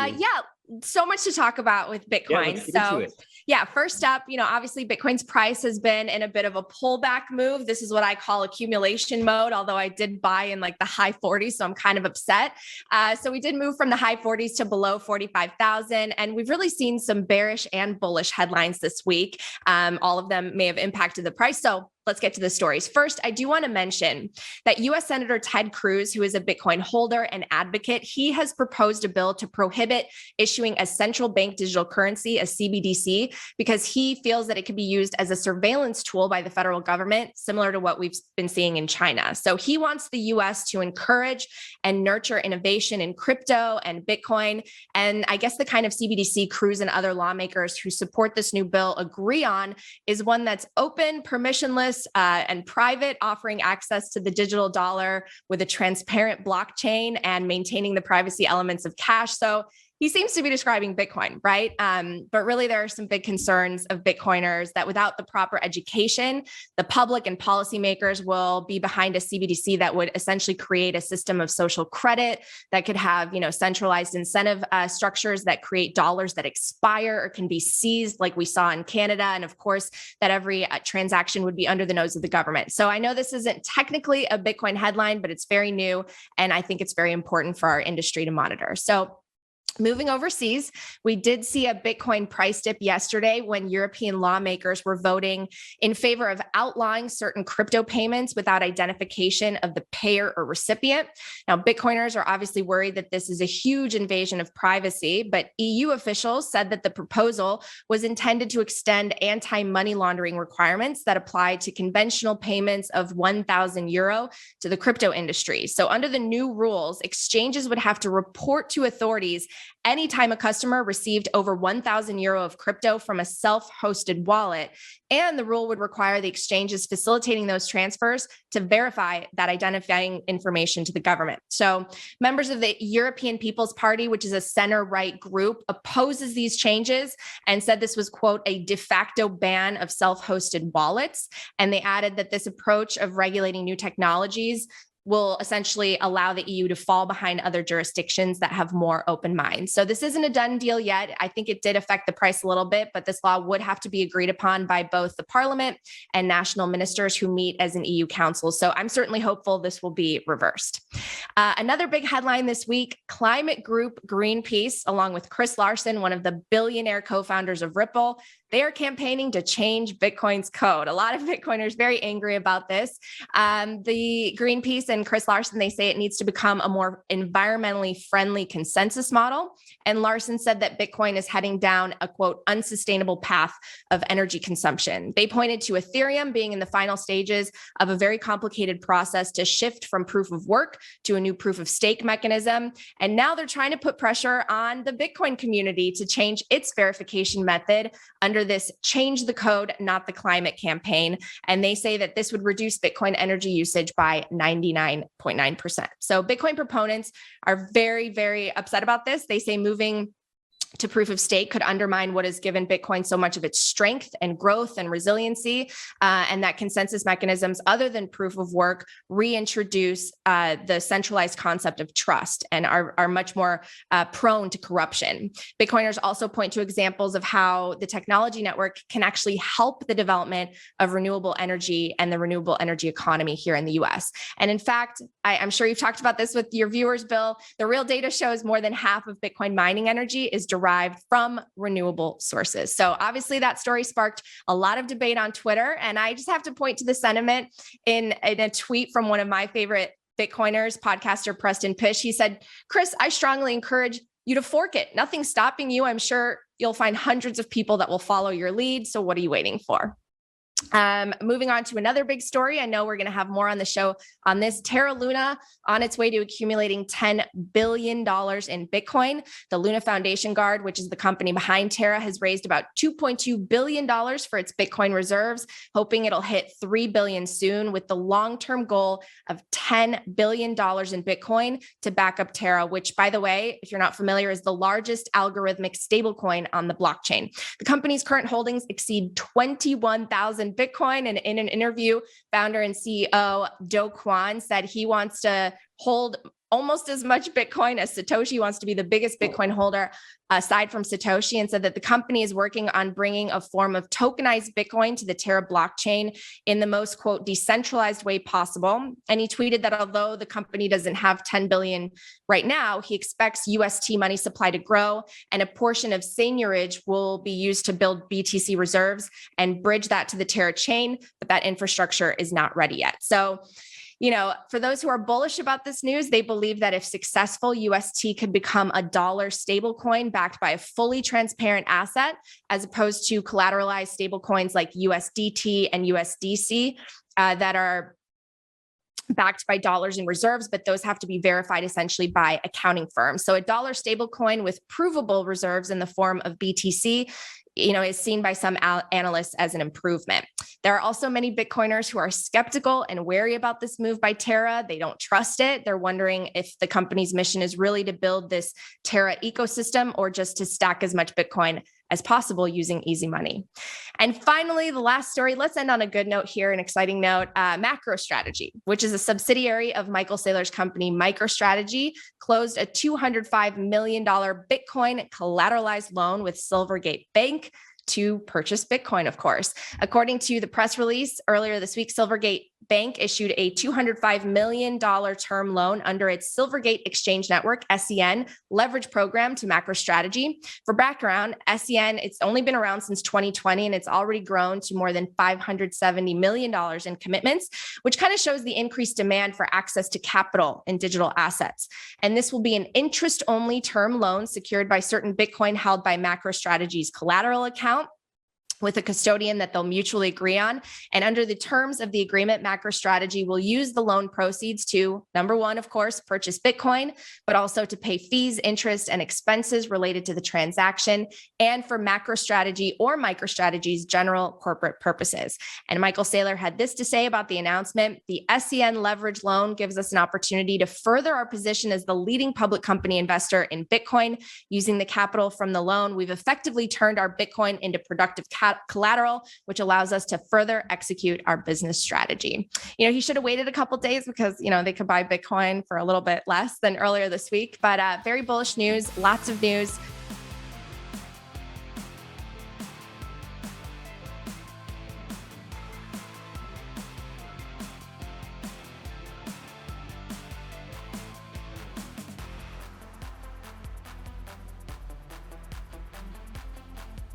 Yeah, so much to talk about with Bitcoin. Yeah, first up, obviously Bitcoin's price has been in a bit of a pullback move. This is what I call accumulation mode, although I did buy in like the high 40s, so I'm kind of upset. So we did move from the high 40s to below 45,000, and we've really seen some bearish and bullish headlines this week. All of them may have impacted the price. So let's get to the stories. First, I do want to mention that U.S. Senator Ted Cruz, who is a Bitcoin holder and advocate, he has proposed a bill to prohibit issuing a central bank digital currency, a CBDC, because he feels that it could be used as a surveillance tool by the federal government, similar to what we've been seeing in China. So he wants the U.S. to encourage and nurture innovation in crypto and Bitcoin. And I guess the kind of CBDC Cruz and other lawmakers who support this new bill agree on is one that's open, permissionless, and private, offering access to the digital dollar with a transparent blockchain and maintaining the privacy elements of cash. So he seems to be describing Bitcoin, right? But really, there are some big concerns of Bitcoiners that without the proper education, the public and policymakers will be behind a CBDC that would essentially create a system of social credit that could have, centralized incentive structures that create dollars that expire or can be seized, like we saw in Canada. And of course, that every transaction would be under the nose of the government. So I know this isn't technically a Bitcoin headline, but it's very new. And I think it's very important for our industry to monitor. So moving overseas, we did see a Bitcoin price dip yesterday when European lawmakers were voting in favor of outlawing certain crypto payments without identification of the payer or recipient. Now, Bitcoiners are obviously worried that this is a huge invasion of privacy, but EU officials said that the proposal was intended to extend anti-money laundering requirements that apply to conventional payments of 1,000 euro to the crypto industry. So under the new rules, exchanges would have to report to authorities anytime a customer received over 1,000 euro of crypto from a self-hosted wallet. And the rule would require the exchanges facilitating those transfers to verify that identifying information to the government. So members of the European People's Party, which is a center-right group, opposes these changes and said this was, quote, a de facto ban of self-hosted wallets. And they added that this approach of regulating new technologies will essentially allow the EU to fall behind other jurisdictions that have more open minds. So this isn't a done deal yet. I think it did affect the price a little bit, but this law would have to be agreed upon by both the Parliament and national ministers who meet as an EU council. So I'm certainly hopeful this will be reversed. Another big headline this week, climate group Greenpeace, along with Chris Larsen, one of the billionaire co-founders of Ripple, they are campaigning to change Bitcoin's code. A lot of Bitcoiners very angry about this. The Greenpeace and Chris Larsen, they say it needs to become a more environmentally friendly consensus model. And Larsen said that Bitcoin is heading down a, quote, unsustainable path of energy consumption. They pointed to Ethereum being in the final stages of a very complicated process to shift from proof of work to a new proof of stake mechanism. And now they're trying to put pressure on the Bitcoin community to change its verification method under this Change the Code, Not the Climate campaign. And they say that this would reduce Bitcoin energy usage by 99.9%. So Bitcoin proponents are very, very upset about this. They say moving to proof of stake could undermine what has given Bitcoin so much of its strength and growth and resiliency, and that consensus mechanisms other than proof of work reintroduce the centralized concept of trust and are much more prone to corruption. Bitcoiners also point to examples of how the technology network can actually help the development of renewable energy and the renewable energy economy here in the US. And in fact, I'm sure you've talked about this with your viewers, Bill, the real data shows more than half of Bitcoin mining energy is derived from renewable sources. So obviously that story sparked a lot of debate on Twitter. And I just have to point to the sentiment in a tweet from one of my favorite Bitcoiners, podcaster Preston Pish. He said, Chris, I strongly encourage you to fork it. Nothing's stopping you. I'm sure you'll find hundreds of people that will follow your lead. So what are you waiting for? Moving on to another big story. I know we're going to have more on the show on this. Terra Luna on its way to accumulating $10 billion in Bitcoin. The Luna Foundation Guard, which is the company behind Terra, has raised about $2.2 billion for its Bitcoin reserves, hoping it'll hit $3 billion soon, with the long-term goal of $10 billion in Bitcoin to back up Terra, which, by the way, if you're not familiar, is the largest algorithmic stablecoin on the blockchain. The company's current holdings exceed 21,000 Bitcoin. And in an interview, founder and CEO Do Kwon said he wants to hold almost as much Bitcoin as Satoshi, wants to be the biggest Bitcoin holder aside from Satoshi, and said that the company is working on bringing a form of tokenized Bitcoin to the Terra blockchain in the most, quote, decentralized way possible. And he tweeted that although the company doesn't have 10 billion right now, he expects UST money supply to grow, and a portion of seigniorage will be used to build BTC reserves and bridge that to the Terra chain, but that infrastructure is not ready yet. So, for those who are bullish about this news, they believe that if successful, UST could become a dollar stablecoin backed by a fully transparent asset, as opposed to collateralized stablecoins like USDT and USDC that are backed by dollars in reserves, but those have to be verified essentially by accounting firms. So a dollar stablecoin with provable reserves in the form of BTC is seen by some analysts as an improvement. There are also many Bitcoiners who are skeptical and wary about this move by Terra. They don't trust it. They're wondering if the company's mission is really to build this Terra ecosystem or just to stack as much Bitcoin as possible using easy money. And finally, the last story, let's end on a good note here, an exciting note. MicroStrategy, which is a subsidiary of Michael Saylor's company, MicroStrategy, closed a $205 million Bitcoin collateralized loan with Silvergate Bank to purchase Bitcoin, of course. According to the press release earlier this week, Silvergate Bank issued a $205 million term loan under its Silvergate Exchange Network, SEN, leverage program to MicroStrategy. For background, SEN, it's only been around since 2020, and it's already grown to more than $570 million in commitments, which kind of shows the increased demand for access to capital and digital assets. And this will be an interest-only term loan secured by certain Bitcoin held by MicroStrategy's collateral account, with a custodian that they'll mutually agree on. And under the terms of the agreement, MicroStrategy will use the loan proceeds to, number one, of course, purchase Bitcoin, but also to pay fees, interest, and expenses related to the transaction, and for MicroStrategy or MicroStrategy's general corporate purposes. And Michael Saylor had this to say about the announcement: the SEN leverage loan gives us an opportunity to further our position as the leading public company investor in Bitcoin. Using the capital from the loan, we've effectively turned our Bitcoin into productive collateral, which allows us to further execute our business strategy. He should have waited a couple days because, they could buy Bitcoin for a little bit less than earlier this week, but very bullish news, lots of news